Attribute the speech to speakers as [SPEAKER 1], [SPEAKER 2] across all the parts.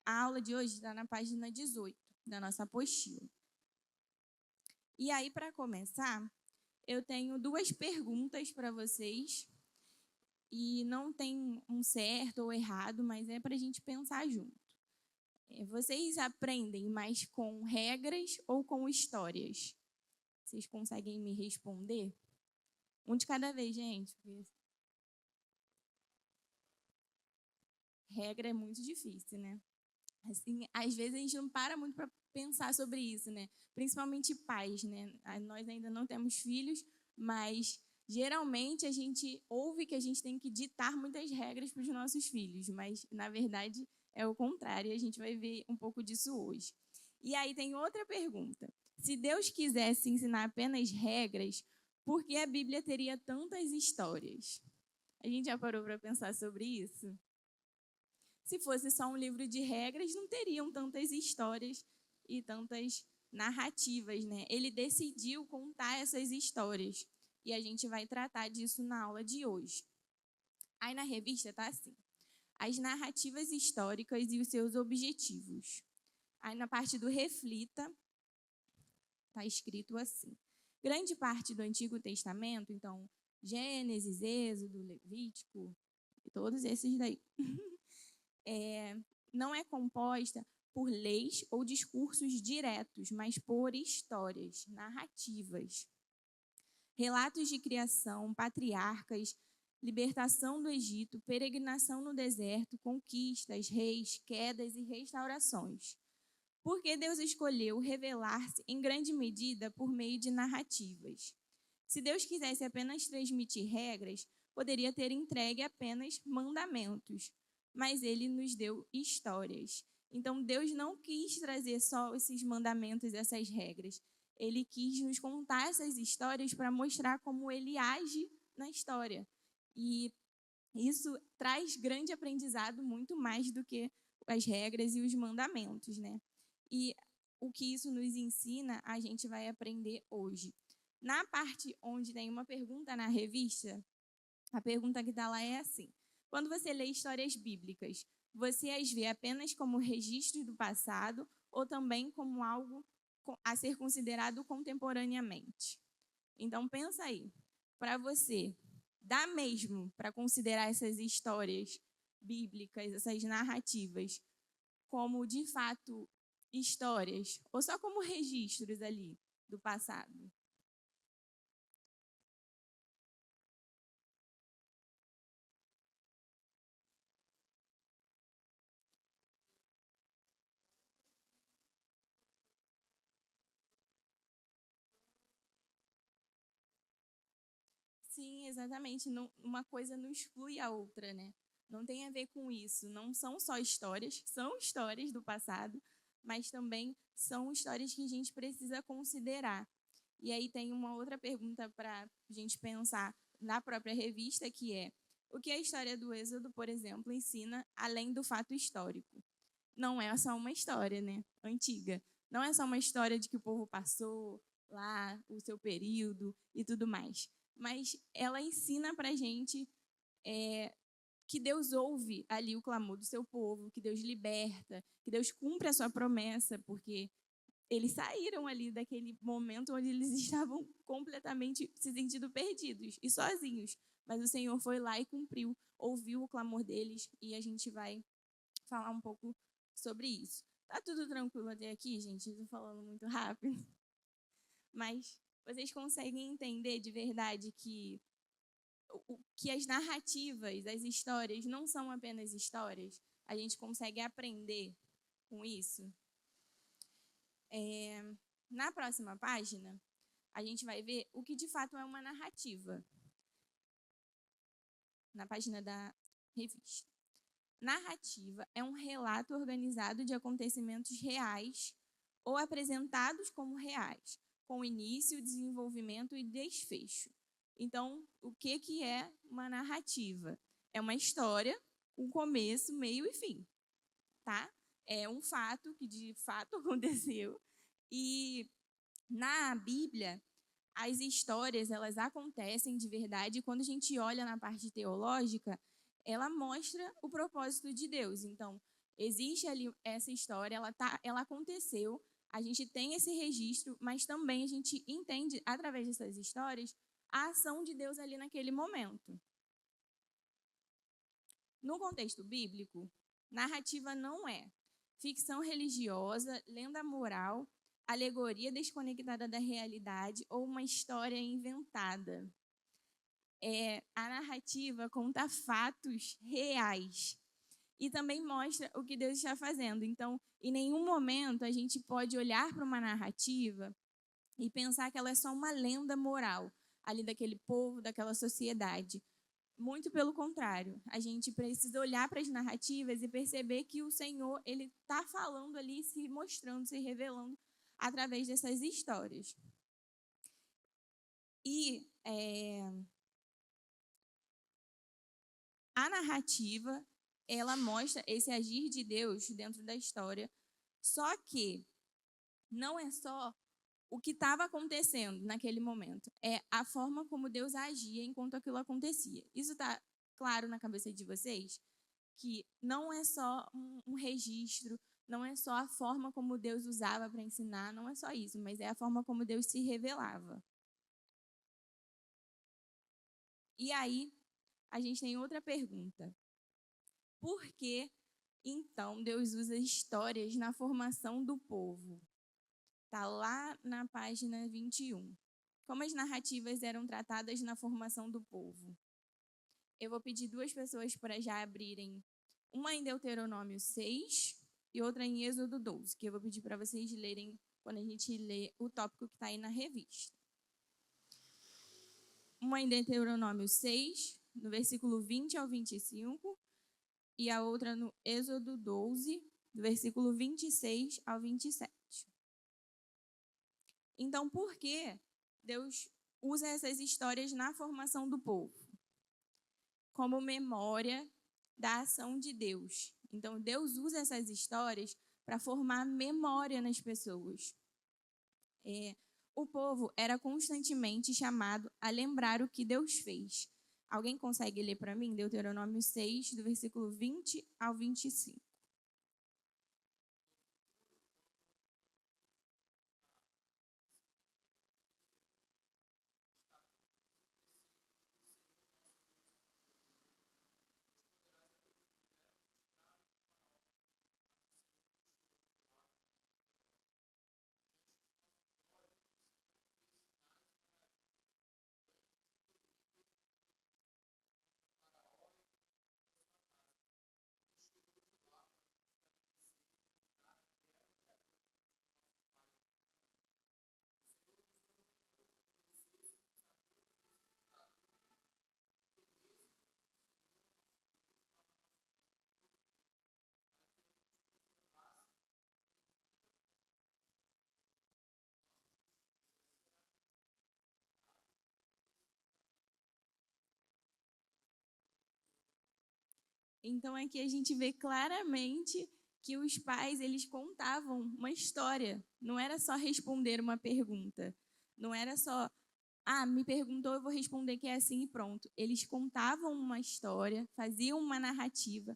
[SPEAKER 1] a aula de hoje está na página 18 da nossa apostila. E aí, para começar, eu tenho 2 perguntas para vocês. E não tem um certo ou errado, mas é para a gente pensar junto. Vocês aprendem mais com regras ou com histórias? Vocês conseguem me responder? Um de cada vez, gente. Regra é muito difícil, né? Assim, às vezes a gente não para muito para pensar sobre isso, né? Principalmente pais, né? Nós ainda não temos filhos, mas geralmente a gente ouve que a gente tem que ditar muitas regras para os nossos filhos, mas na verdade é o contrário, e a gente vai ver um pouco disso hoje. E aí tem outra pergunta. Se Deus quisesse ensinar apenas regras, por que a Bíblia teria tantas histórias? A gente já parou para pensar sobre isso? Se fosse só um livro de regras, não teriam tantas histórias e tantas narrativas, né? Ele decidiu contar essas histórias e a gente vai tratar disso na aula de hoje. Aí na revista tá assim: as narrativas históricas e os seus objetivos. Aí na parte do reflita tá escrito assim: grande parte do Antigo Testamento, então Gênesis, Êxodo, Levítico, e todos esses daí. Não é composta por leis ou discursos diretos, mas por histórias, narrativas. Relatos de criação, patriarcas, libertação do Egito, peregrinação no deserto, conquistas, reis, quedas e restaurações. Porque Deus escolheu revelar-se em grande medida por meio de narrativas. Se Deus quisesse apenas transmitir regras, poderia ter entregue apenas mandamentos, mas ele nos deu histórias. Então, Deus não quis trazer só esses mandamentos, essas regras. Ele quis nos contar essas histórias para mostrar como ele age na história. E isso traz grande aprendizado, muito mais do que as regras e os mandamentos, né? E o que isso nos ensina, a gente vai aprender hoje. Na parte onde tem uma pergunta na revista, a pergunta que está lá é assim: quando você lê histórias bíblicas, você as vê apenas como registros do passado ou também como algo a ser considerado contemporaneamente? Então pensa aí, para você, dá mesmo para considerar essas histórias bíblicas, essas narrativas, como de fato histórias ou só como registros ali do passado? Sim, exatamente. Não, uma coisa não exclui a outra, né? Não tem a ver com isso. Não são só histórias, são histórias do passado, mas também são histórias que a gente precisa considerar. E aí tem uma outra pergunta para a gente pensar na própria revista, que é: o que a história do Êxodo, por exemplo, ensina além do fato histórico? Não é só uma história, né? Antiga. Não é só uma história de que o povo passou lá, o seu período e tudo mais. Mas ela ensina para a gente que Deus ouve ali o clamor do seu povo, que Deus liberta, que Deus cumpre a sua promessa, porque eles saíram ali daquele momento onde eles estavam completamente se sentindo perdidos e sozinhos. Mas o Senhor foi lá e cumpriu, ouviu o clamor deles, e a gente vai falar um pouco sobre isso. Tá tudo tranquilo até aqui, gente? Estou falando muito rápido. Mas vocês conseguem entender de verdade que as narrativas, as histórias, não são apenas histórias? A gente consegue aprender com isso? Na próxima página, a gente vai ver o que de fato é uma narrativa. Na página da revista. Narrativa é um relato organizado de acontecimentos reais ou apresentados como reais, com início, desenvolvimento e desfecho. Então, o que é uma narrativa? É uma história com começo, meio e fim, tá? É um fato que de fato aconteceu. E na Bíblia, as histórias, elas acontecem de verdade, e quando a gente olha na parte teológica, ela mostra o propósito de Deus. Então, Existe ali essa história, ela aconteceu, a gente tem esse registro, mas também a gente entende, através dessas histórias, a ação de Deus ali naquele momento. No contexto bíblico, narrativa não é ficção religiosa, lenda moral, alegoria desconectada da realidade ou uma história inventada. A narrativa conta fatos reais e também mostra o que Deus está fazendo. Então, em nenhum momento a gente pode olhar para uma narrativa e pensar que ela é só uma lenda moral ali daquele povo, daquela sociedade. Muito pelo contrário, a gente precisa olhar para as narrativas e perceber que o Senhor, ele está falando ali, se mostrando, se revelando através dessas histórias. E a narrativa, ela mostra esse agir de Deus dentro da história, só que não é só o que estava acontecendo naquele momento, é a forma como Deus agia enquanto aquilo acontecia. Isso está claro na cabeça de vocês? Que não é só um registro, não é só a forma como Deus usava para ensinar, não é só isso, mas é a forma como Deus se revelava. E aí, a gente tem outra pergunta. Por que, então, Deus usa histórias na formação do povo? Está lá na página 21. Como as narrativas eram tratadas na formação do povo? Eu vou pedir 2 pessoas para já abrirem, uma em Deuteronômio 6 e outra em Êxodo 12, que eu vou pedir para vocês lerem quando a gente lê o tópico que está aí na revista. Uma em Deuteronômio 6, no versículo 20 ao 25, e a outra no Êxodo 12, do versículo 26 ao 27. Então, por que Deus usa essas histórias na formação do povo? Como memória da ação de Deus. Então, Deus usa essas histórias para formar memória nas pessoas. O povo era constantemente chamado a lembrar o que Deus fez. Alguém consegue ler para mim Deuteronômio 6, do versículo 20 ao 25? Então, aqui a gente vê claramente que os pais, eles contavam uma história. Não era só responder uma pergunta. Não era só, me perguntou, eu vou responder que é assim e pronto. Eles contavam uma história, faziam uma narrativa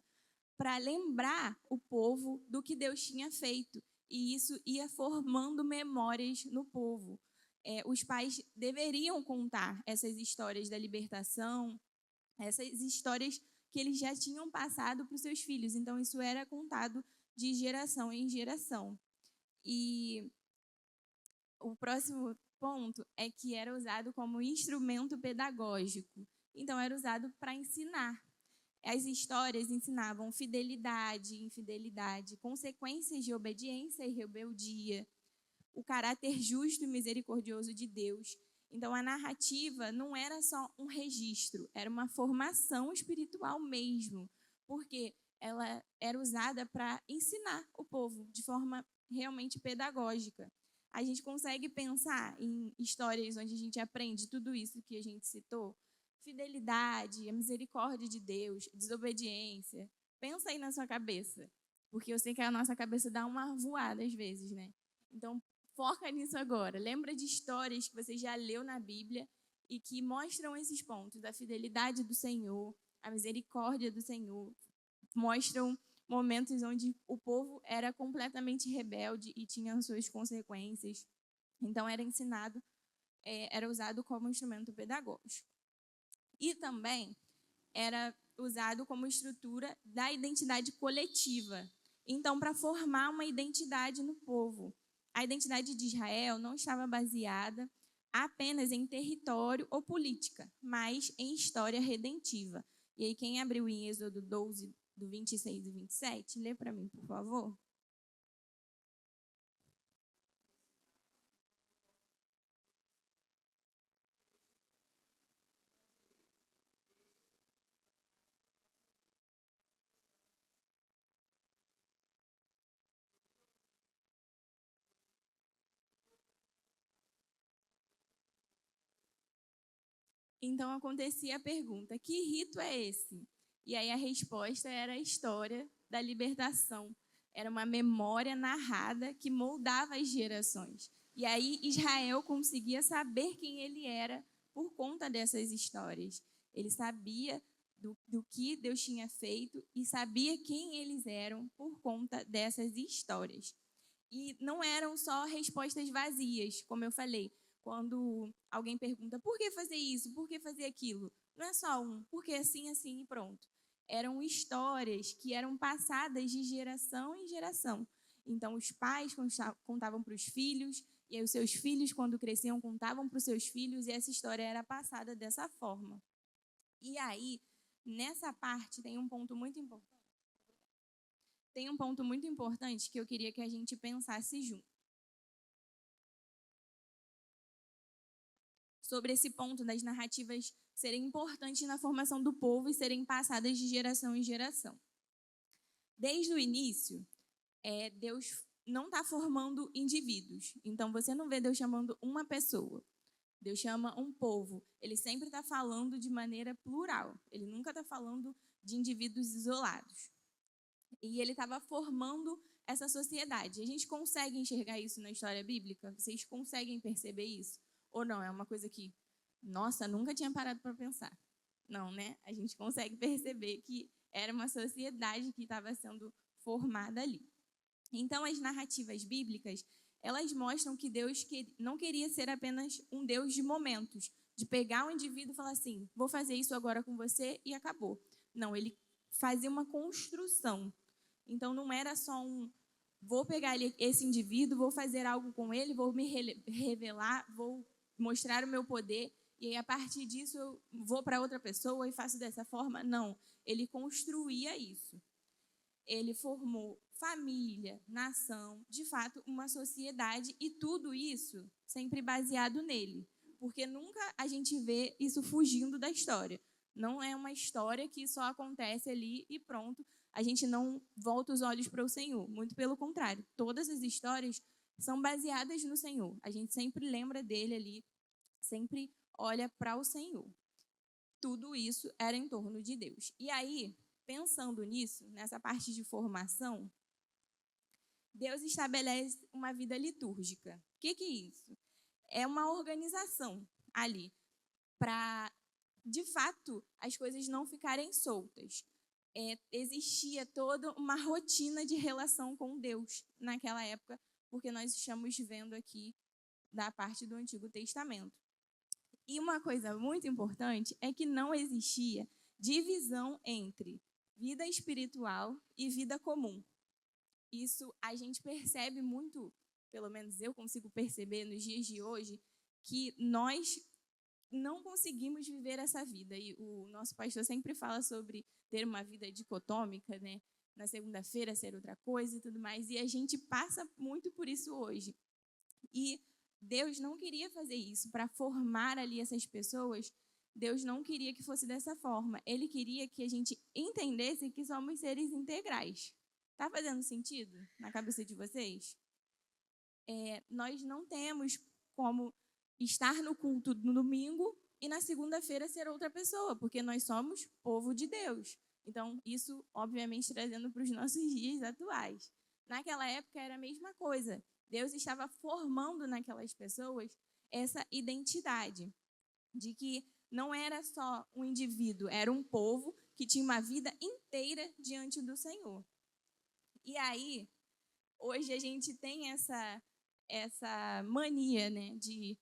[SPEAKER 1] para lembrar o povo do que Deus tinha feito. E isso ia formando memórias no povo. Os pais deveriam contar essas histórias da libertação, essas histórias que eles já tinham passado para os seus filhos. Então, isso era contado de geração em geração. E o próximo ponto é que era usado como instrumento pedagógico. Então, era usado para ensinar. As histórias ensinavam fidelidade, infidelidade, consequências de obediência e rebeldia, o caráter justo e misericordioso de Deus. Então, a narrativa não era só um registro, era uma formação espiritual mesmo, porque ela era usada para ensinar o povo de forma realmente pedagógica. A gente consegue pensar em histórias onde a gente aprende tudo isso que a gente citou? Fidelidade, a misericórdia de Deus, desobediência. Pensa aí na sua cabeça, porque eu sei que a nossa cabeça dá uma voada às vezes, né? Então, foca nisso agora. Lembra de histórias que você já leu na Bíblia e que mostram esses pontos, da fidelidade do Senhor, a misericórdia do Senhor, mostram momentos onde o povo era completamente rebelde e tinha suas consequências. Então, era ensinado, era usado como instrumento pedagógico. E também era usado como estrutura da identidade coletiva. Então, para formar uma identidade no povo. A identidade de Israel não estava baseada apenas em território ou política, mas em história redentiva. E aí, quem abriu em Êxodo 12, do 26 e 27, lê para mim, por favor. Então acontecia a pergunta: que rito é esse? E aí a resposta era a história da libertação. Era uma memória narrada que moldava as gerações. E aí Israel conseguia saber quem ele era por conta dessas histórias. Ele sabia do que Deus tinha feito e sabia quem eles eram por conta dessas histórias. E não eram só respostas vazias, como eu falei. Quando alguém pergunta por que fazer isso, por que fazer aquilo, não é só porque assim, assim e pronto. Eram histórias que eram passadas de geração em geração. Então, os pais contavam para os filhos, e aí os seus filhos, quando cresciam, contavam para os seus filhos, e essa história era passada dessa forma. E aí, nessa parte, tem um ponto muito importante. Tem um ponto muito importante que eu queria que a gente pensasse junto. Sobre esse ponto das narrativas serem importantes na formação do povo e serem passadas de geração em geração. Desde o início, Deus não está formando indivíduos. Então, você não vê Deus chamando uma pessoa. Deus chama um povo. Ele sempre está falando de maneira plural. Ele nunca está falando de indivíduos isolados. E ele estava formando essa sociedade. A gente consegue enxergar isso na história bíblica? Vocês conseguem perceber isso? Ou não? É uma coisa que, nossa, nunca tinha parado para pensar. Não, né? A gente consegue perceber que era uma sociedade que estava sendo formada ali. Então, as narrativas bíblicas, elas mostram que Deus não queria ser apenas um Deus de momentos, de pegar um indivíduo e falar assim, vou fazer isso agora com você e acabou. Não, ele fazia uma construção. Então, não era só vou pegar esse indivíduo, vou fazer algo com ele, vou me revelar, vou mostrar o meu poder, e aí, a partir disso, eu vou para outra pessoa e faço dessa forma. Não, ele construía isso. Ele formou família, nação, de fato, uma sociedade, e tudo isso sempre baseado nele, porque nunca a gente vê isso fugindo da história. Não é uma história que só acontece ali e pronto, a gente não volta os olhos para o Senhor. Muito pelo contrário, todas as histórias são baseadas no Senhor. A gente sempre lembra dele ali, sempre olha para o Senhor. Tudo isso era em torno de Deus. E aí, pensando nisso, nessa parte de formação, Deus estabelece uma vida litúrgica. O que é isso? É uma organização ali para, de fato, as coisas não ficarem soltas. Existia toda uma rotina de relação com Deus naquela época, porque nós estamos vendo aqui da parte do Antigo Testamento. E uma coisa muito importante é que não existia divisão entre vida espiritual e vida comum. Isso a gente percebe muito, pelo menos eu consigo perceber nos dias de hoje, que nós não conseguimos viver essa vida. E o nosso pastor sempre fala sobre ter uma vida dicotômica, né? Na segunda-feira ser outra coisa e tudo mais. E a gente passa muito por isso hoje. E Deus não queria fazer isso para formar ali essas pessoas. Deus não queria que fosse dessa forma. Ele queria que a gente entendesse que somos seres integrais. Está fazendo sentido na cabeça de vocês? Nós não temos como estar no culto no domingo e na segunda-feira ser outra pessoa, porque nós somos povo de Deus. Então, isso, obviamente, trazendo para os nossos dias atuais. Naquela época era a mesma coisa. Deus estava formando naquelas pessoas essa identidade de que não era só um indivíduo, era um povo que tinha uma vida inteira diante do Senhor. E aí, hoje a gente tem essa mania, né, de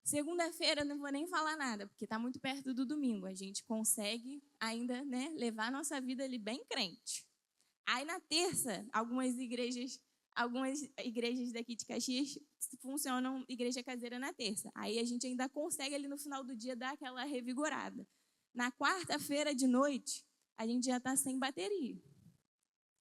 [SPEAKER 1] segunda-feira não vou nem falar nada, porque está muito perto do domingo. A gente consegue ainda, né, levar a nossa vida ali bem crente. Aí na terça, algumas igrejas daqui de Caxias funcionam igreja caseira na terça. Aí a gente ainda consegue ali no final do dia dar aquela revigorada. Na quarta-feira de noite, a gente já está sem bateria.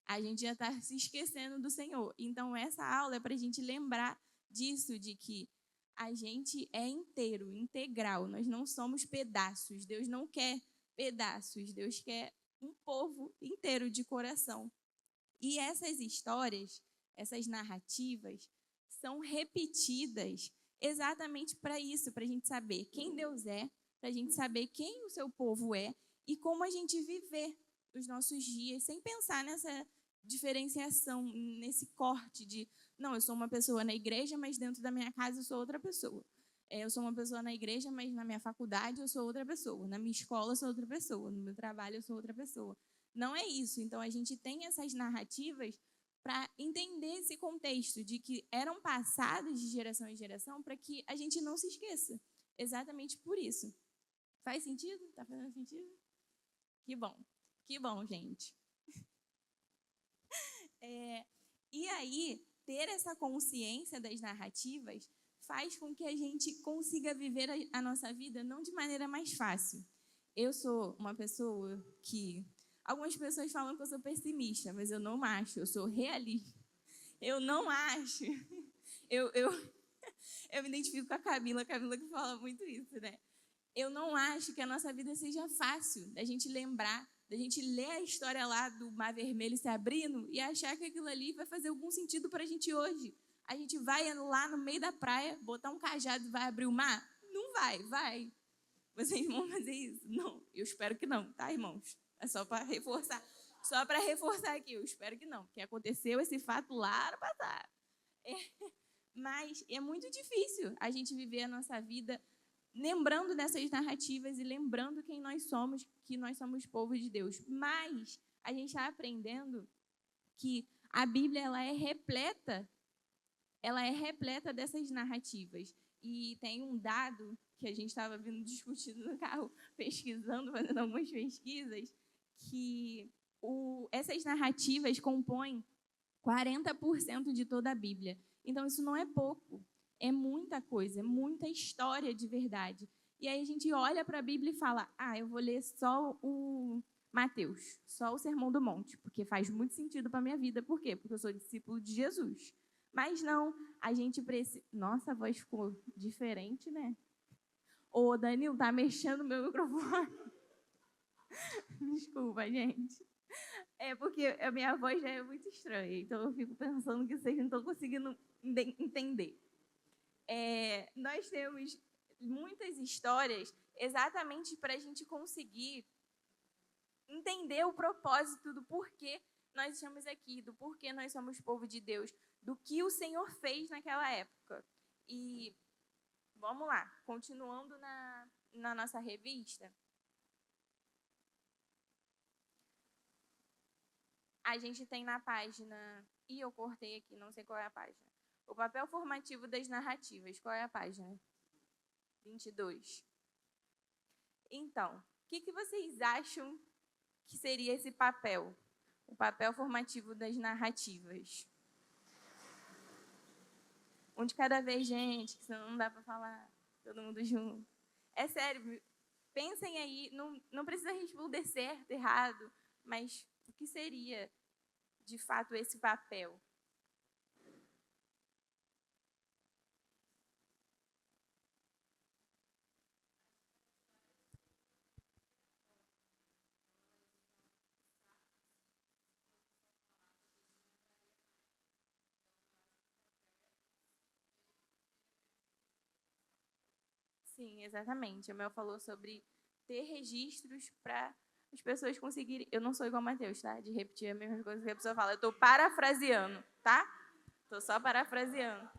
[SPEAKER 1] A gente já está se esquecendo do Senhor. Então essa aula é para a gente lembrar disso, de que a gente é inteiro, integral. Nós não somos pedaços. Deus não quer pedaços. Deus quer um povo inteiro de coração. E essas histórias, essas narrativas, são repetidas exatamente para isso, para a gente saber quem Deus é, para a gente saber quem o seu povo é e como a gente viver os nossos dias sem pensar nessa diferenciação, nesse corte de, não, eu sou uma pessoa na igreja, mas dentro da minha casa eu sou outra pessoa. Eu sou uma pessoa na igreja, mas na minha faculdade eu sou outra pessoa. Na minha escola eu sou outra pessoa. No meu trabalho eu sou outra pessoa. Não é isso. Então, a gente tem essas narrativas para entender esse contexto de que eram passadas de geração em geração para que a gente não se esqueça. Exatamente por isso. Faz sentido? Tá fazendo sentido? Que bom, gente. E aí, ter essa consciência das narrativas faz com que a gente consiga viver a nossa vida não de maneira mais fácil. Eu sou uma pessoa que... Algumas pessoas falam que eu sou pessimista, mas eu não acho, eu sou realista. Eu não acho. Eu me identifico com a Camila que fala muito isso, né? Eu não acho que a nossa vida seja fácil da gente lembrar, da gente ler a história lá do Mar Vermelho se abrindo e achar que aquilo ali vai fazer algum sentido para a gente hoje. A gente vai lá no meio da praia, botar um cajado e vai abrir o mar? Não vai. Vocês vão fazer isso? Não, eu espero que não, tá, irmãos? É só para reforçar. Só para reforçar aqui, eu espero que não, porque aconteceu esse fato lá no passado. Mas é muito difícil a gente viver a nossa vida lembrando dessas narrativas e lembrando quem nós somos, que nós somos povo de Deus. Mas a gente está aprendendo que a Bíblia ela é repleta dessas narrativas. E tem um dado que a gente estava vindo discutindo no carro, pesquisando, fazendo algumas pesquisas, que essas narrativas compõem 40% de toda a Bíblia. Então, isso não é pouco, é muita coisa, é muita história de verdade. E aí a gente olha para a Bíblia e fala, eu vou ler só o Mateus, só o Sermão do Monte, porque faz muito sentido para a minha vida. Por quê? Porque eu sou discípulo de Jesus. Mas não, a gente precisa... Nossa, a voz ficou diferente, né? Ô, Danilo, tá mexendo no meu microfone. Desculpa, gente. É porque a minha voz já é muito estranha, então eu fico pensando que vocês não estão conseguindo entender. Nós temos muitas histórias exatamente para a gente conseguir entender o propósito do porquê nós estamos aqui, do porquê nós somos povo de Deus, do que o Senhor fez naquela época. E vamos lá, continuando na nossa revista, a gente tem na página, e eu cortei aqui, não sei qual é a página, o papel formativo das narrativas. Qual é a página? 22. Então, o que vocês acham que seria esse papel? O papel formativo das narrativas. Um de cada vez, gente, que senão não dá para falar todo mundo junto. É sério, pensem aí, não precisa responder certo, errado, mas o que seria, de fato, esse papel? Sim, exatamente. A Mel falou sobre ter registros para as pessoas conseguirem... Eu não sou igual a Matheus, tá? De repetir a mesma coisa que a pessoa fala. Eu estou parafraseando, tá? Estou só parafraseando.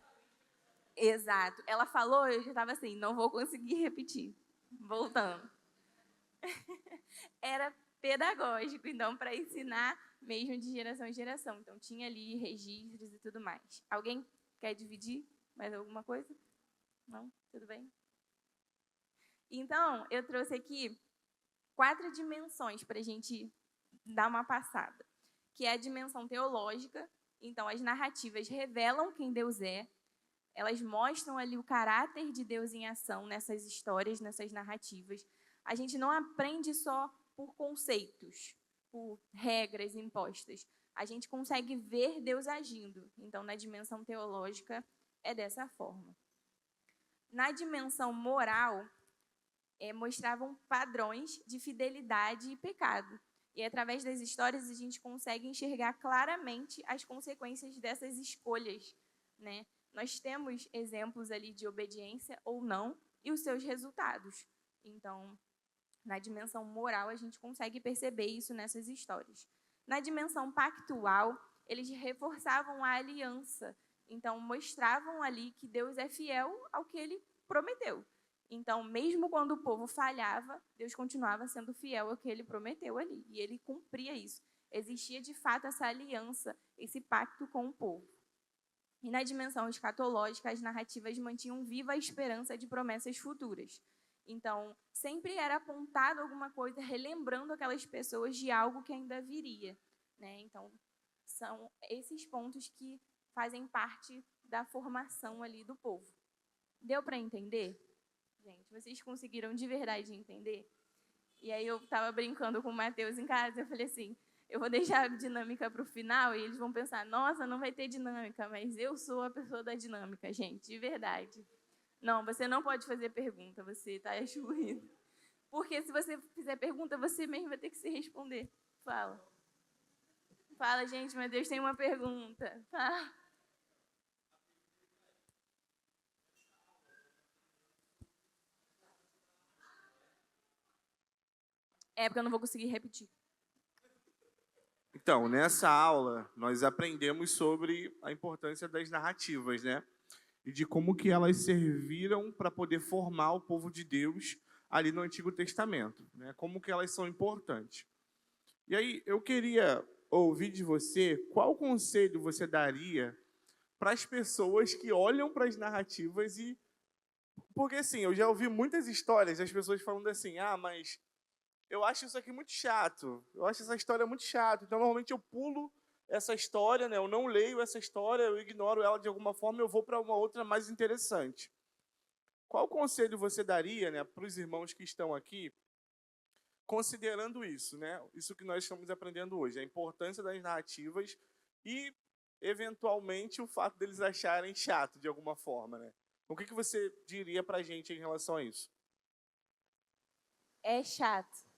[SPEAKER 1] Exato. Ela falou, eu já estava assim, não vou conseguir repetir. Voltando. Era pedagógico, então, para ensinar mesmo de geração em geração. Então, tinha ali registros e tudo mais. Alguém quer dividir mais alguma coisa? Não? Tudo bem? Então, eu trouxe aqui 4 dimensões para a gente dar uma passada, que é a dimensão teológica. Então, as narrativas revelam quem Deus é, elas mostram ali o caráter de Deus em ação nessas histórias, nessas narrativas. A gente não aprende só por conceitos, por regras impostas. A gente consegue ver Deus agindo. Então, na dimensão teológica, é dessa forma. Na dimensão moral, mostravam padrões de fidelidade e pecado. E através das histórias a gente consegue enxergar claramente as consequências dessas escolhas, né? Nós temos exemplos ali de obediência ou não e os seus resultados. Então, na dimensão moral, a gente consegue perceber isso nessas histórias. Na dimensão pactual, eles reforçavam a aliança. Então, mostravam ali que Deus é fiel ao que ele prometeu. Então, mesmo quando o povo falhava, Deus continuava sendo fiel ao que ele prometeu ali. E ele cumpria isso. Existia, de fato, essa aliança, esse pacto com o povo. E na dimensão escatológica, as narrativas mantinham viva a esperança de promessas futuras. Então, sempre era apontado alguma coisa, relembrando aquelas pessoas de algo que ainda viria, né? Então, são esses pontos que fazem parte da formação ali do povo. Deu para entender? Gente, vocês conseguiram de verdade entender? E aí eu estava brincando com o Matheus em casa, eu falei assim, eu vou deixar a dinâmica para o final e eles vão pensar, nossa, não vai ter dinâmica, mas eu sou a pessoa da dinâmica, gente, de verdade. Não, você não pode fazer pergunta, você está excluído. Porque se você fizer pergunta, você mesmo vai ter que se responder. Fala. Fala, gente, mas Deus tem uma pergunta. Tá? É porque eu não vou conseguir repetir.
[SPEAKER 2] Então, nessa aula, nós aprendemos sobre a importância das narrativas, né? E de como que elas serviram para poder formar o povo de Deus ali no Antigo Testamento, né? Como que elas são importantes. E aí, eu queria ouvir de você qual conselho você daria para as pessoas que olham para as narrativas e... Porque, assim, eu já ouvi muitas histórias, as pessoas falando assim, mas eu acho isso aqui muito chato, eu acho essa história muito chata, então normalmente eu pulo essa história, né? Eu não leio essa história, eu ignoro ela de alguma forma, eu vou para uma outra mais interessante. Qual conselho você daria, né, para os irmãos que estão aqui, considerando isso, né? Isso que nós estamos aprendendo hoje, a importância das narrativas e, eventualmente, o fato deles acharem chato de alguma forma, né? O que você diria para a gente em relação a isso?
[SPEAKER 1] É chato.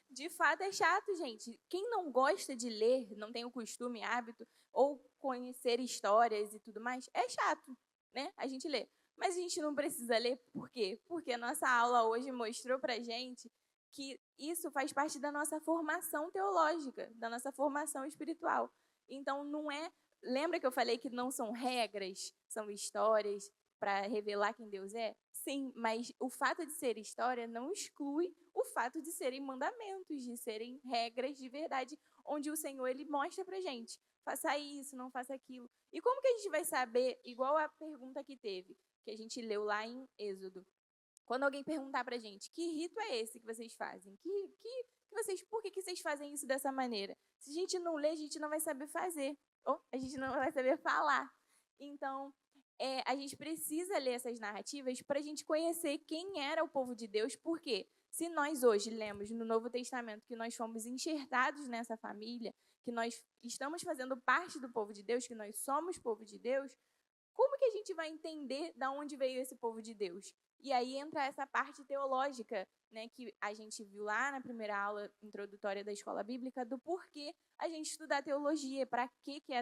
[SPEAKER 1] De fato, é chato, gente. Quem não gosta de ler, não tem o costume, hábito, ou conhecer histórias e tudo mais, é chato, né? A gente lê. Mas a gente não precisa ler, por quê? Porque a nossa aula hoje mostrou pra gente que isso faz parte da nossa formação teológica, da nossa formação espiritual. Então, não é... Lembra que eu falei que não são regras, são histórias para revelar quem Deus é? Sim, mas o fato de ser história não exclui o fato de serem mandamentos, de serem regras de verdade, onde o Senhor ele mostra pra gente, faça isso, não faça aquilo. E como que a gente vai saber, igual a pergunta que teve, que a gente leu lá em Êxodo, quando alguém perguntar pra gente, que rito é esse que vocês fazem? Por que vocês fazem isso dessa maneira? Se a gente não lê, a gente não vai saber fazer, ou a gente não vai saber falar. Então, a gente precisa ler essas narrativas para a gente conhecer quem era o povo de Deus, porque se nós hoje lemos no Novo Testamento que nós fomos enxertados nessa família, que nós estamos fazendo parte do povo de Deus, que nós somos povo de Deus, como que a gente vai entender de onde veio esse povo de Deus? E aí entra essa parte teológica, né, que a gente viu lá na primeira aula introdutória da escola bíblica, do porquê a gente estudar teologia, para que é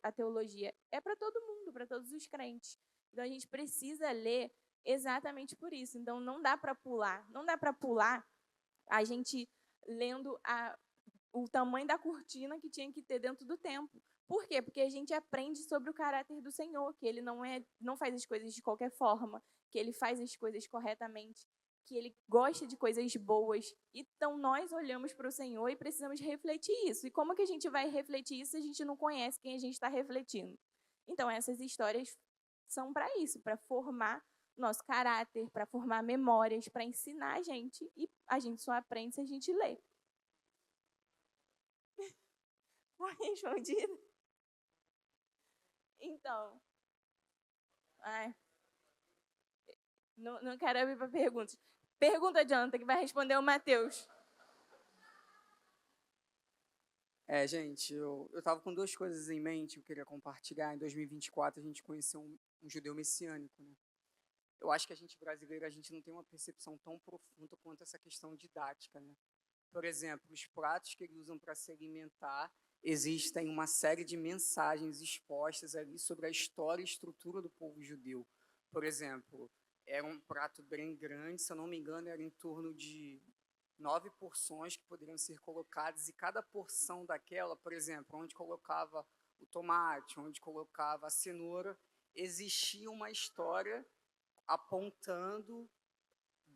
[SPEAKER 1] a teologia? É para todo mundo, para todos os crentes. Então a gente precisa ler exatamente por isso. Então não dá para pular. Não dá para pular a gente lendo o tamanho da cortina que tinha que ter dentro do templo. Por quê? Porque a gente aprende sobre o caráter do Senhor, que ele não faz as coisas de qualquer forma, que ele faz as coisas corretamente, que Ele gosta de coisas boas. Então, nós olhamos para o Senhor e precisamos refletir isso. E como que a gente vai refletir isso se a gente não conhece quem a gente está refletindo? Então, essas histórias são para isso, para formar nosso caráter, para formar memórias, para ensinar a gente. E a gente só aprende se a gente lê. Foi respondido? Então, não quero abrir para perguntas. Pergunta, Jonathan, que vai responder o Matheus.
[SPEAKER 3] Gente, eu estava com duas coisas em mente que eu queria compartilhar. Em 2024, a gente conheceu um judeu messiânico, né? Eu acho que a gente brasileiro, a gente não tem uma percepção tão profunda quanto essa questão didática, né? Por exemplo, os pratos que eles usam para se alimentar, existem uma série de mensagens expostas ali sobre a história e estrutura do povo judeu. Por exemplo, era um prato bem grande, se eu não me engano, era em torno de 9 porções que poderiam ser colocadas, e cada porção daquela, por exemplo, onde colocava o tomate, onde colocava a cenoura, existia uma história apontando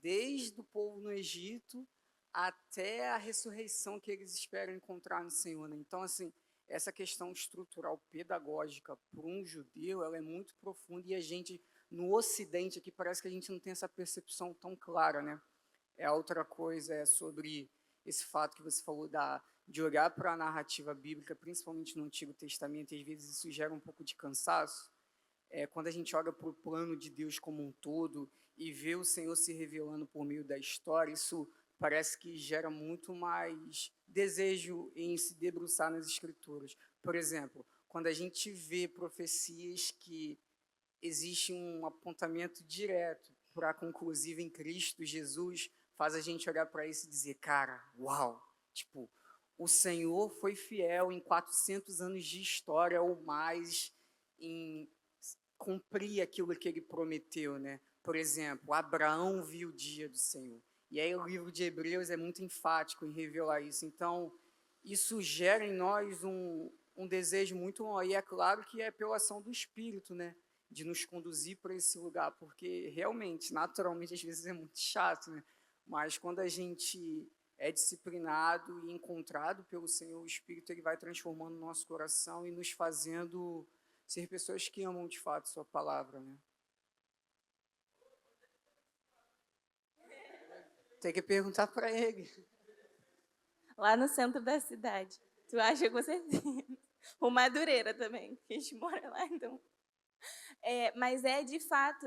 [SPEAKER 3] desde o povo no Egito até a ressurreição que eles esperam encontrar no Senhor, né? Então, assim, essa questão estrutural pedagógica para um judeu, ela é muito profunda, e a gente, no Ocidente, aqui parece que a gente não tem essa percepção tão clara, né? A outra coisa é sobre esse fato que você falou de olhar para a narrativa bíblica, principalmente no Antigo Testamento, e às vezes isso gera um pouco de cansaço. Quando a gente olha para o plano de Deus como um todo e vê o Senhor se revelando por meio da história, isso parece que gera muito mais desejo em se debruçar nas Escrituras. Por exemplo, quando a gente vê profecias que existe um apontamento direto para a conclusiva em Cristo Jesus, faz a gente olhar para isso e dizer, cara, uau, tipo, o Senhor foi fiel em 400 anos de história ou mais em cumprir aquilo que ele prometeu, né? Por exemplo, Abraão viu o dia do Senhor. E aí o livro de Hebreus é muito enfático em revelar isso. Então, isso gera em nós um desejo muito maior. E é claro que é pela ação do Espírito, né? De nos conduzir para esse lugar, porque realmente, naturalmente, às vezes é muito chato, né? Mas quando a gente é disciplinado e encontrado pelo Senhor, o Espírito ele vai transformando o nosso coração e nos fazendo ser pessoas que amam de fato sua palavra, né? Tem que perguntar para ele.
[SPEAKER 1] Lá no centro da cidade. Tu acha que você... O Madureira também, que a gente mora lá, então... mas de fato,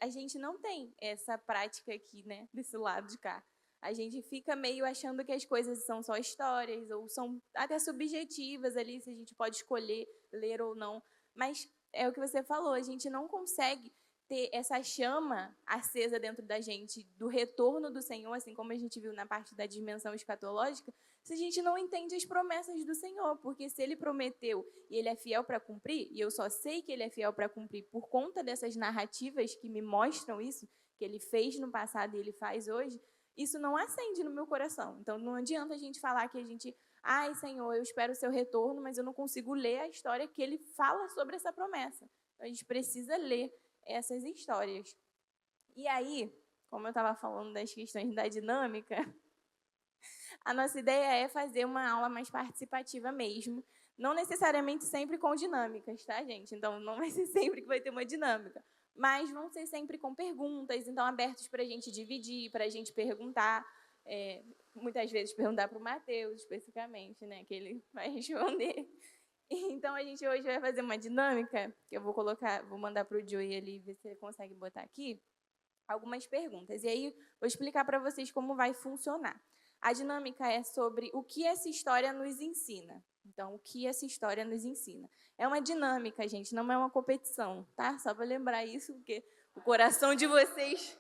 [SPEAKER 1] a gente não tem essa prática aqui, né, desse lado de cá. A gente fica meio achando que as coisas são só histórias, ou são até subjetivas ali, se a gente pode escolher ler ou não. Mas é o que você falou, a gente não consegue ter essa chama acesa dentro da gente do retorno do Senhor, assim como a gente viu na parte da dimensão escatológica, se a gente não entende as promessas do Senhor, porque se Ele prometeu e Ele é fiel para cumprir, e eu só sei que Ele é fiel para cumprir por conta dessas narrativas que me mostram isso, que Ele fez no passado e Ele faz hoje, isso não acende no meu coração. Então, não adianta a gente falar que a gente, ai, Senhor, eu espero o seu retorno, mas eu não consigo ler a história que Ele fala sobre essa promessa. Então, a gente precisa ler essas histórias. E aí, como eu estava falando das questões da dinâmica, a nossa ideia é fazer uma aula mais participativa mesmo, não necessariamente sempre com dinâmicas, tá, gente? Então, não vai ser sempre que vai ter uma dinâmica, mas vão ser sempre com perguntas, então abertos para a gente dividir, para a gente perguntar, muitas vezes perguntar para o Matheus, especificamente, né, que ele vai responder. Então, a gente hoje vai fazer uma dinâmica, que eu vou mandar para o Joey ali, ver se ele consegue botar aqui, algumas perguntas. E aí, vou explicar para vocês como vai funcionar. A dinâmica é sobre o que essa história nos ensina. Então, o que essa história nos ensina. É uma dinâmica, gente, não é uma competição, tá? Só para lembrar isso, porque o coração de vocês...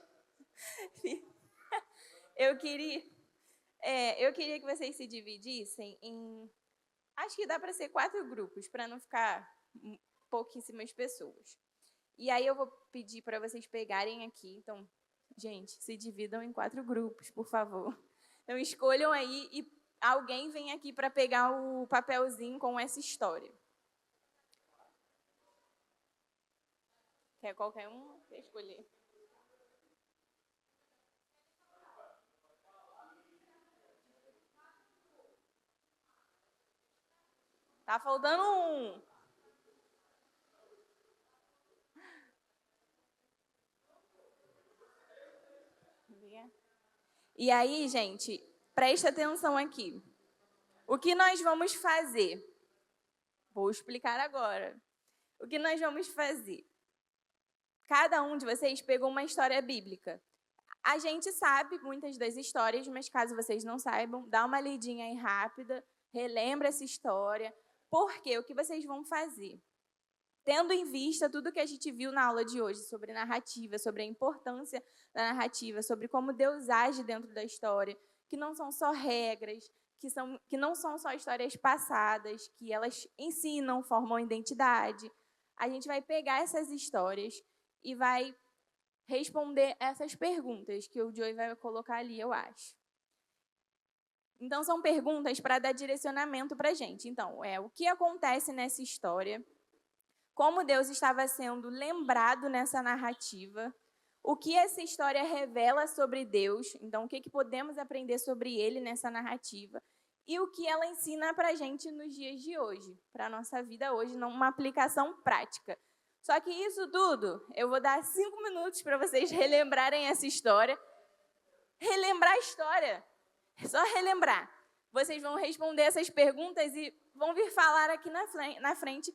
[SPEAKER 1] Eu queria que vocês se dividissem em... Acho que dá para ser 4 grupos, para não ficar pouquíssimas pessoas. E aí eu vou pedir para vocês pegarem aqui. Então, gente, se dividam em 4 grupos, por favor. Então, escolham aí e alguém vem aqui para pegar o papelzinho com essa história. Quer qualquer um? Quer escolher? Tá faltando um. E aí, gente, presta atenção aqui. O que nós vamos fazer? Vou explicar agora. O que nós vamos fazer? Cada um de vocês pegou uma história bíblica. A gente sabe muitas das histórias, mas caso vocês não saibam, dá uma lidinha aí rápida, relembra essa história. Por quê? O que vocês vão fazer? Tendo em vista tudo que a gente viu na aula de hoje sobre narrativa, sobre a importância da narrativa, sobre como Deus age dentro da história, que não são só regras, que não são só histórias passadas, que elas ensinam, formam identidade. A gente vai pegar essas histórias e vai responder essas perguntas que o Joey vai colocar ali, eu acho. Então, são perguntas para dar direcionamento para a gente. Então, o que acontece nessa história? Como Deus estava sendo lembrado nessa narrativa? O que essa história revela sobre Deus? Então, o que podemos aprender sobre Ele nessa narrativa? E o que ela ensina para a gente nos dias de hoje, para a nossa vida hoje, uma aplicação prática. Só que isso tudo, eu vou dar 5 minutos para vocês relembrarem essa história. Relembrar a história. É só relembrar. Vocês vão responder essas perguntas e vão vir falar aqui na frente,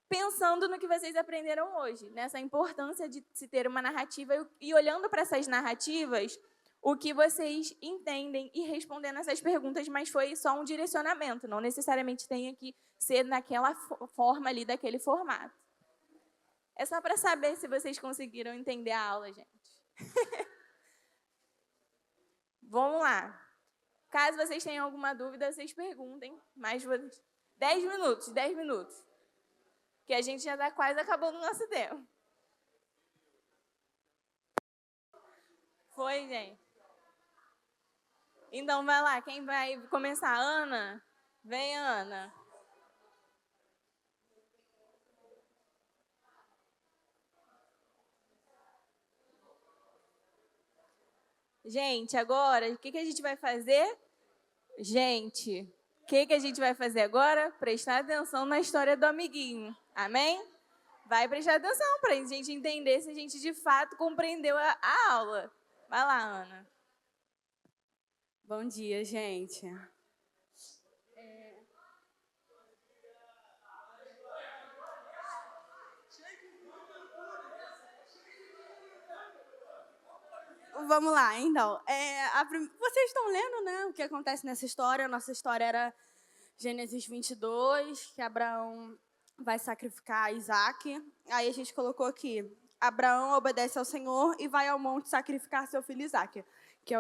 [SPEAKER 1] pensando no que vocês aprenderam hoje, nessa importância de se ter uma narrativa e olhando para essas narrativas, o que vocês entendem e respondendo essas perguntas, mas foi só um direcionamento, não necessariamente tem que ser naquela forma ali, daquele formato. É só para saber se vocês conseguiram entender a aula, gente. Vamos lá. Caso vocês tenham alguma dúvida, vocês perguntem. Mais 10 minutos, 10 minutos. Que a gente já está quase acabando o nosso tempo. Foi, gente? Então, vai lá. Quem vai começar? Ana? Vem, Ana. Gente, agora, o que a gente vai fazer? Gente, o que a gente vai fazer agora? Prestar atenção na história do amiguinho. Amém? Vai prestar atenção para a gente entender se a gente de fato compreendeu a aula. Vai lá, Ana.
[SPEAKER 4] Bom dia, gente. Vamos lá, então. Vocês estão lendo, né, o que acontece nessa história. A nossa história era Gênesis 22, que Abraão vai sacrificar Isaac. Aí a gente colocou aqui, Abraão obedece ao Senhor e vai ao monte sacrificar seu filho Isaac, que é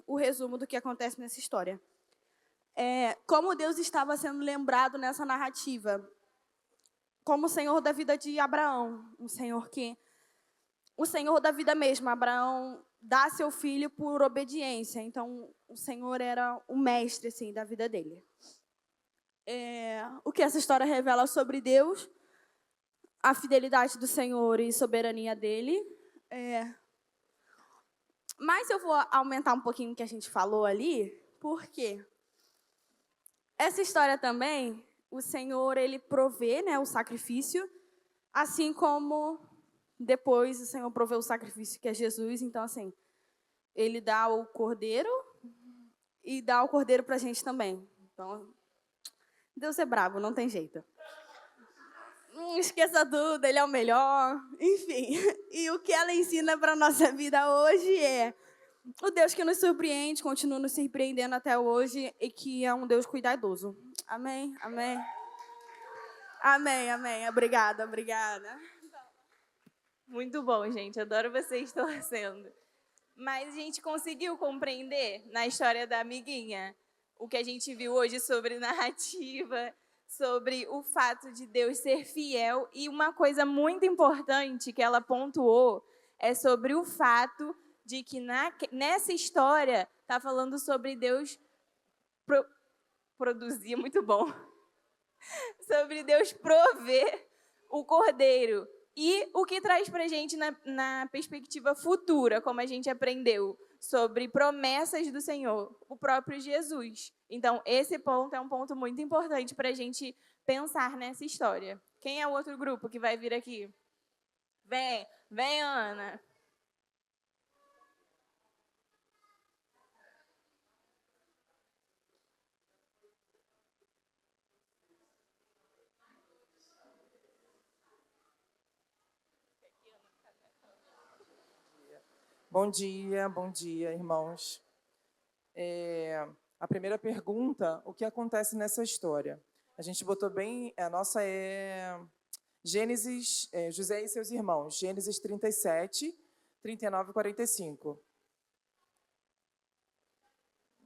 [SPEAKER 4] o resumo do que acontece nessa história. Como Deus estava sendo lembrado nessa narrativa, como o Senhor da vida de Abraão, o Senhor da vida mesmo. Abraão dá seu filho por obediência, então o Senhor era o mestre assim, da vida dele. O que essa história revela sobre Deus, a fidelidade do Senhor e soberania dele. Mas eu vou aumentar um pouquinho o que a gente falou ali, porque essa história também, o Senhor, ele provê, né, o sacrifício, assim como depois o Senhor proveu o sacrifício que é Jesus. Então, assim, ele dá o cordeiro e dá o cordeiro para a gente também. Então, Deus é bravo, não tem jeito. Não esqueça tudo, ele é o melhor. Enfim, e o que ela ensina para a nossa vida hoje é o Deus que nos surpreende, continua nos surpreendendo até hoje e que é um Deus cuidadoso. Amém? Amém? Amém, amém. Obrigada, obrigada.
[SPEAKER 1] Muito bom, gente. Adoro vocês torcendo. Mas a gente conseguiu compreender na história da amiguinha o que a gente viu hoje sobre narrativa, sobre o fato de Deus ser fiel. E uma coisa muito importante que ela pontuou é sobre o fato de que nessa história está falando sobre Deus produzir, muito bom, sobre Deus prover o cordeiro. E o que traz para a gente na perspectiva futura, como a gente aprendeu, sobre promessas do Senhor, o próprio Jesus. Então, esse ponto é um ponto muito importante para a gente pensar nessa história. Quem é o outro grupo que vai vir aqui? Vem, Ana.
[SPEAKER 5] Bom dia, irmãos. A primeira pergunta, o que acontece nessa história? A gente botou bem, a nossa é Gênesis, José e seus irmãos, Gênesis 37, 39 e 45.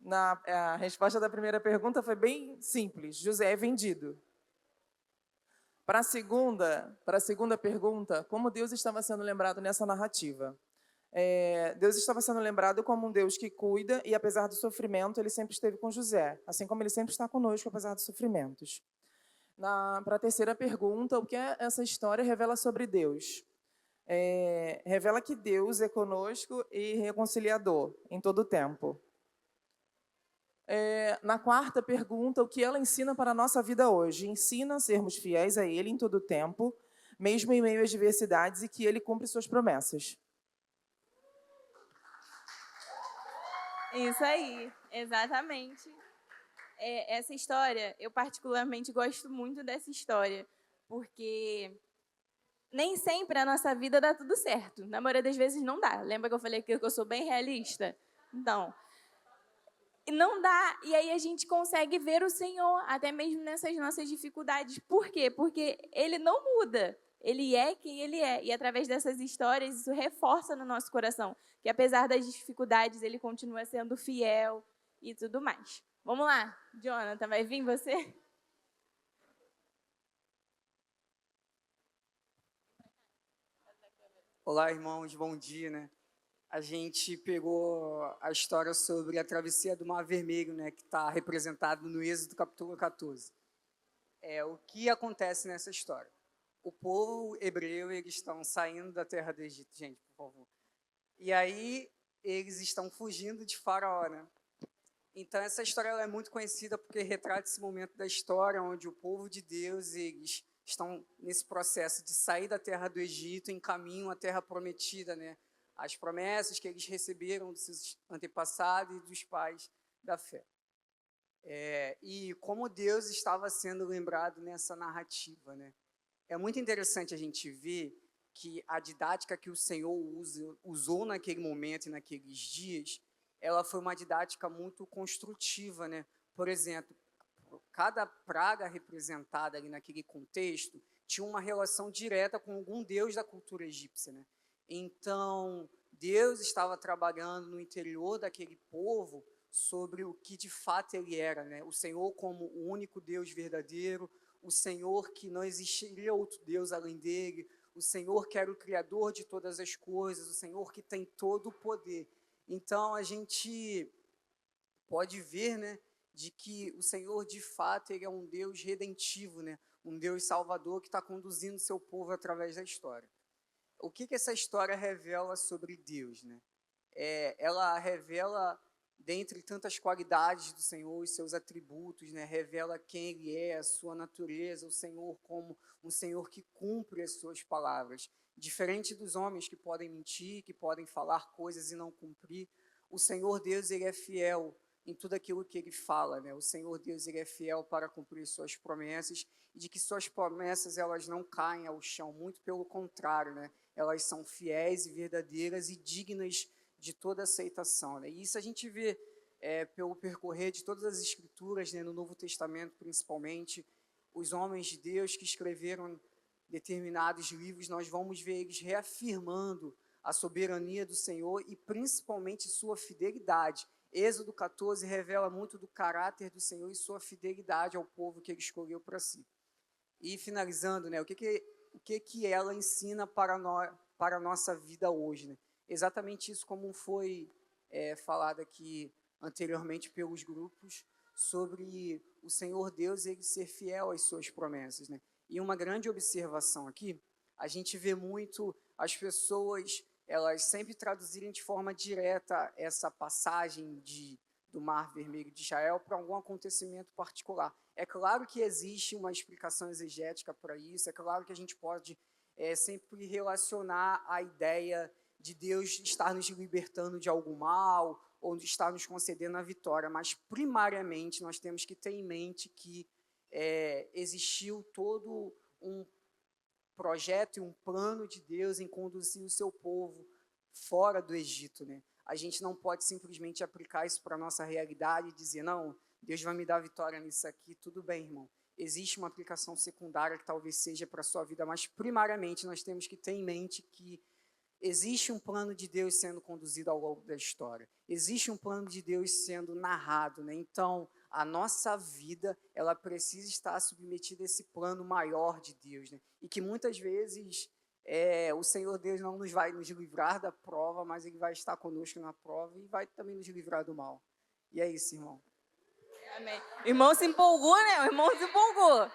[SPEAKER 5] A resposta da primeira pergunta foi bem simples, José é vendido. Para a segunda pergunta, como Deus estava sendo lembrado nessa narrativa? Deus estava sendo lembrado como um Deus que cuida e, apesar do sofrimento, ele sempre esteve com José, assim como ele sempre está conosco, apesar dos sofrimentos. Para a terceira pergunta, o que essa história revela sobre Deus? Revela que Deus é conosco e reconciliador em todo o tempo. Na quarta pergunta, o que ela ensina para a nossa vida hoje? Ensina a sermos fiéis a Ele em todo o tempo, mesmo em meio às diversidades, e que Ele cumpre suas promessas.
[SPEAKER 1] Isso aí, exatamente. Essa história, eu particularmente gosto muito dessa história, porque nem sempre a nossa vida dá tudo certo. Na maioria das vezes não dá. Lembra que eu falei que eu sou bem realista? Então, não dá, e aí a gente consegue ver o Senhor, até mesmo nessas nossas dificuldades. Por quê? Porque Ele não muda. Ele é quem Ele é. E através dessas histórias, isso reforça no nosso coração que, apesar das dificuldades, Ele continua sendo fiel e tudo mais. Vamos lá, Jonathan, vai vir você?
[SPEAKER 3] Olá, irmãos, bom dia, né? A gente pegou a história sobre a travessia do Mar Vermelho, né, que está representado no Êxodo capítulo 14. O que acontece nessa história? O povo hebreu, eles estão saindo da terra do Egito, gente, por favor. E aí eles estão fugindo de Faraó, né? Então essa história ela é muito conhecida porque retrata esse momento da história onde o povo de Deus, eles estão nesse processo de sair da terra do Egito em caminho à terra prometida, né? As promessas que eles receberam dos seus antepassados e dos pais da fé. E como Deus estava sendo lembrado nessa narrativa, né? É muito interessante a gente ver que a didática que o Senhor usou naquele momento e naqueles dias, ela foi uma didática muito construtiva, né? Por exemplo, cada praga representada ali naquele contexto tinha uma relação direta com algum deus da cultura egípcia, né? Então, Deus estava trabalhando no interior daquele povo sobre o que de fato ele era, né? O Senhor como o único Deus verdadeiro, o Senhor que não existiria outro Deus além dele, o Senhor que era o Criador de todas as coisas, o Senhor que tem todo o poder. Então, a gente pode ver, né, de que o Senhor, de fato, ele é um Deus redentivo, né? Um Deus salvador que está conduzindo o seu povo através da história. O que essa história revela sobre Deus, né? Ela revela, dentre tantas qualidades do Senhor, os seus atributos, né? Revela quem Ele é, a sua natureza, o Senhor como um Senhor que cumpre as suas palavras. Diferente dos homens que podem mentir, que podem falar coisas e não cumprir, o Senhor Deus, Ele é fiel em tudo aquilo que Ele fala, né? O Senhor Deus, Ele é fiel para cumprir suas promessas e de que suas promessas, elas não caem ao chão, muito pelo contrário, né? Elas são fiéis e verdadeiras e dignas de toda aceitação, né? E isso a gente vê pelo percorrer de todas as escrituras, né, no Novo Testamento principalmente, os homens de Deus que escreveram determinados livros, nós vamos ver eles reafirmando a soberania do Senhor e principalmente sua fidelidade. Êxodo 14 revela muito do caráter do Senhor e sua fidelidade ao povo que Ele escolheu para si. E finalizando, né, o que ela ensina para a nossa vida hoje, né? Exatamente isso como foi falado aqui anteriormente pelos grupos, sobre o Senhor Deus Ele ser fiel às suas promessas, né? E uma grande observação aqui, a gente vê muito as pessoas, elas sempre traduzirem de forma direta essa passagem do Mar Vermelho de Israel para algum acontecimento particular. É claro que existe uma explicação exegética para isso, é claro que a gente pode sempre relacionar a ideia de Deus estar nos libertando de algum mal ou de estar nos concedendo a vitória, mas primariamente nós temos que ter em mente que existiu todo um projeto e um plano de Deus em conduzir o seu povo fora do Egito, né? A gente não pode simplesmente aplicar isso para a nossa realidade e dizer, não, Deus vai me dar vitória nisso aqui, tudo bem, irmão. Existe uma aplicação secundária que talvez seja para a sua vida, mas primariamente nós temos que ter em mente que existe um plano de Deus sendo conduzido ao longo da história. Existe um plano de Deus sendo narrado, né? Então, a nossa vida, ela precisa estar submetida a esse plano maior de Deus, né? E que muitas vezes o Senhor Deus não nos vai nos livrar da prova, mas Ele vai estar conosco na prova e vai também nos livrar do mal. E é isso, irmão.
[SPEAKER 1] Amém. O irmão se empolgou, né? O irmão se empolgou.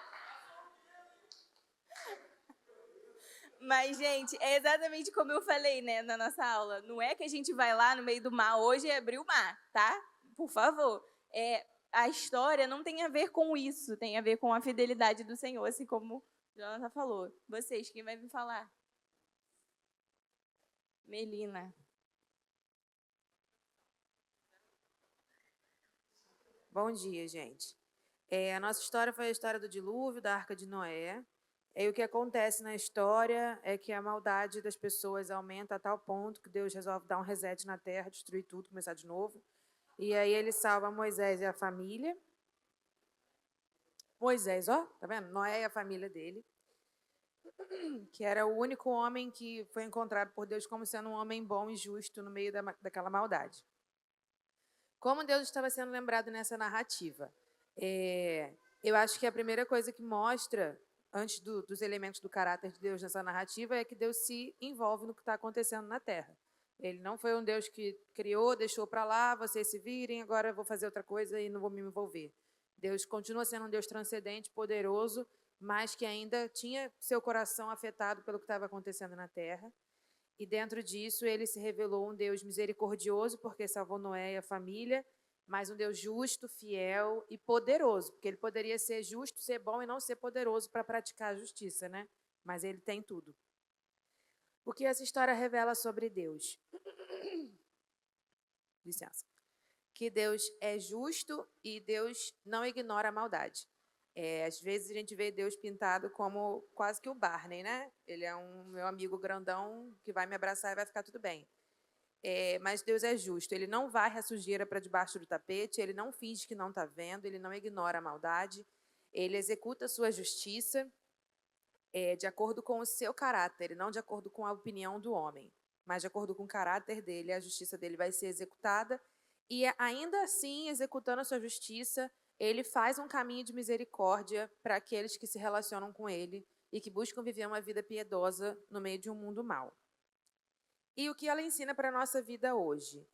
[SPEAKER 1] Mas, gente, é exatamente como eu falei, né, na nossa aula. Não é que a gente vai lá no meio do mar hoje e abrir o mar, tá? Por favor. A história não tem a ver com isso, tem a ver com a fidelidade do Senhor, assim como o Jonathan falou. Vocês, quem vai me falar? Melina.
[SPEAKER 6] Bom dia, gente. A nossa história foi a história do dilúvio, da Arca de Noé. E o que acontece na história é que a maldade das pessoas aumenta a tal ponto que Deus resolve dar um reset na terra, destruir tudo, começar de novo. E aí ele salva Moisés e a família. Moisés, ó, tá vendo? Noé e a família dele, que era o único homem que foi encontrado por Deus como sendo um homem bom e justo no meio daquela maldade. Como Deus estava sendo lembrado nessa narrativa? Eu acho que a primeira coisa que mostra, antes dos elementos do caráter de Deus nessa narrativa, é que Deus se envolve no que está acontecendo na Terra. Ele não foi um Deus que criou, deixou para lá, vocês se virem, agora eu vou fazer outra coisa e não vou me envolver. Deus continua sendo um Deus transcendente, poderoso, mas que ainda tinha seu coração afetado pelo que estava acontecendo na Terra. E dentro disso, ele se revelou um Deus misericordioso, porque salvou Noé e a família, mas um Deus justo, fiel e poderoso, porque ele poderia ser justo, ser bom e não ser poderoso para praticar a justiça, né? Mas ele tem tudo. O que essa história revela sobre Deus? Licença. Que Deus é justo e Deus não ignora a maldade. Às vezes a gente vê Deus pintado como quase que o Barney, né? Ele é um meu amigo grandão que vai me abraçar e vai ficar tudo bem. Mas Deus é justo. Ele não varre a sujeira para debaixo do tapete, ele não finge que não está vendo, ele não ignora a maldade, ele executa a sua justiça de acordo com o seu caráter, e não de acordo com a opinião do homem, mas de acordo com o caráter dele, a justiça dele vai ser executada. E ainda assim, executando a sua justiça, ele faz um caminho de misericórdia para aqueles que se relacionam com ele e que buscam viver uma vida piedosa no meio de um mundo mau. E o que ela ensina para a nossa vida hoje?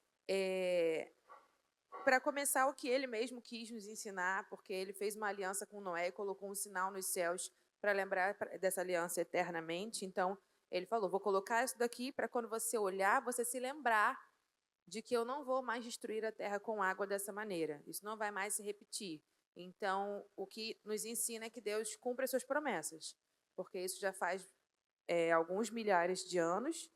[SPEAKER 6] Para começar, o que ele mesmo quis nos ensinar, porque ele fez uma aliança com Noé e colocou um sinal nos céus para lembrar dessa aliança eternamente. Então, ele falou, vou colocar isso daqui para quando você olhar, você se lembrar de que eu não vou mais destruir a terra com água dessa maneira. Isso não vai mais se repetir. Então, o que nos ensina é que Deus cumpre as suas promessas, porque isso já faz alguns milhares de anos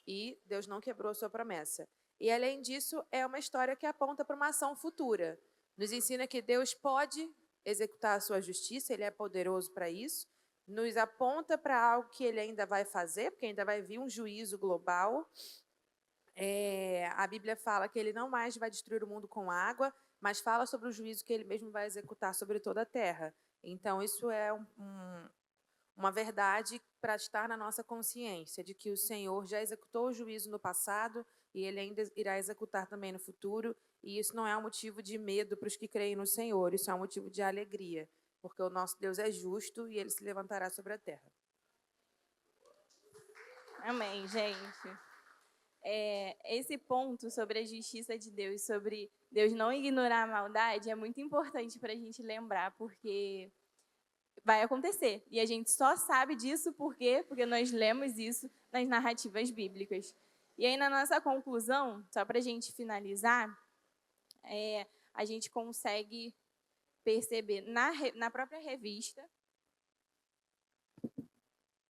[SPEAKER 6] e Deus não quebrou a sua promessa. E, além disso, é uma história que aponta para uma ação futura. Nos ensina que Deus pode executar a sua justiça, Ele é poderoso para isso, nos aponta para algo que Ele ainda vai fazer, porque ainda vai vir um juízo global. A Bíblia fala que Ele não mais vai destruir o mundo com água, mas fala sobre o juízo que Ele mesmo vai executar sobre toda a terra. Então, isso é uma verdade para estar na nossa consciência, de que o Senhor já executou o juízo no passado e Ele ainda irá executar também no futuro, e isso não é um motivo de medo para os que creem no Senhor, isso é um motivo de alegria, porque o nosso Deus é justo e Ele se levantará sobre a terra.
[SPEAKER 1] Amém, gente. Esse ponto sobre a justiça de Deus, sobre Deus não ignorar a maldade, é muito importante para a gente lembrar, porque vai acontecer. E a gente só sabe disso porque nós lemos isso nas narrativas bíblicas. E aí, na nossa conclusão, só para a gente finalizar, a gente consegue perceber na própria revista.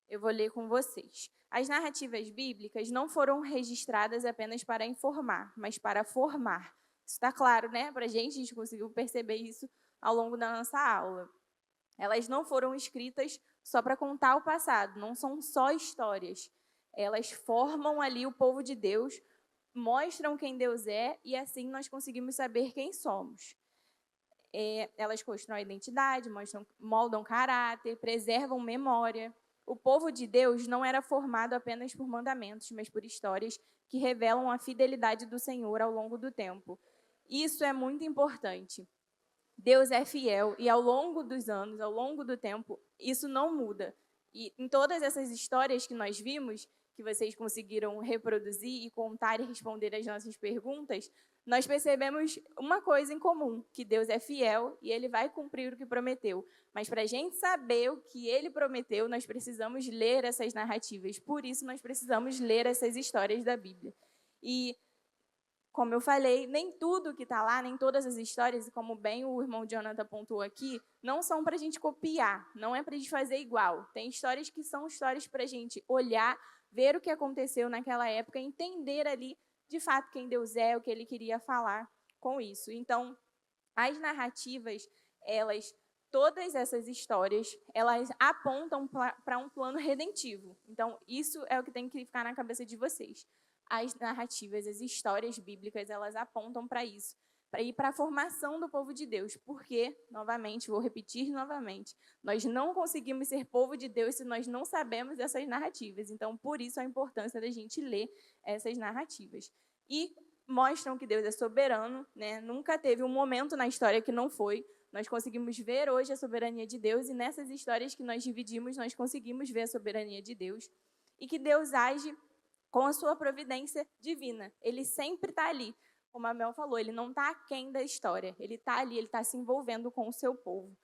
[SPEAKER 1] Eu vou ler com vocês. As narrativas bíblicas não foram registradas apenas para informar, mas para formar. Isso está claro, né? Para a gente conseguiu perceber isso ao longo da nossa aula. Elas não foram escritas só para contar o passado, não são só histórias. Elas formam ali o povo de Deus, mostram quem Deus é e assim nós conseguimos saber quem somos. Elas constroem identidade, moldam caráter, preservam memória. O povo de Deus não era formado apenas por mandamentos, mas por histórias que revelam a fidelidade do Senhor ao longo do tempo. Isso é muito importante. Deus é fiel e ao longo dos anos, ao longo do tempo, isso não muda. E em todas essas histórias que nós vimos, que vocês conseguiram reproduzir e contar e responder as nossas perguntas, nós percebemos uma coisa em comum, que Deus é fiel e Ele vai cumprir o que prometeu. Mas para a gente saber o que Ele prometeu, nós precisamos ler essas narrativas. Por isso, nós precisamos ler essas histórias da Bíblia. E, como eu falei, nem tudo que está lá, nem todas as histórias, e como bem o irmão Jonathan pontuou aqui, não são para a gente copiar, não é para a gente fazer igual. Tem histórias que são histórias para a gente olhar, ver o que aconteceu naquela época, entender ali, de fato, quem Deus é, o que Ele queria falar com isso. Então, as narrativas, todas essas histórias, elas apontam para um plano redentivo. Então, isso é o que tem que ficar na cabeça de vocês. As narrativas, as histórias bíblicas, elas apontam para isso, para ir para a formação do povo de Deus. Porque, novamente, vou repetir novamente, nós não conseguimos ser povo de Deus se nós não sabemos dessas narrativas. Então, por isso a importância da gente ler essas narrativas. E mostram que Deus é soberano, né? Nunca teve um momento na história que não foi. Nós conseguimos ver hoje a soberania de Deus e nessas histórias que nós dividimos, nós conseguimos ver a soberania de Deus. E que Deus age com a sua providência divina. Ele sempre está ali. Como a Mel falou, ele não está aquém da história. Ele está ali, ele está se envolvendo com o seu povo.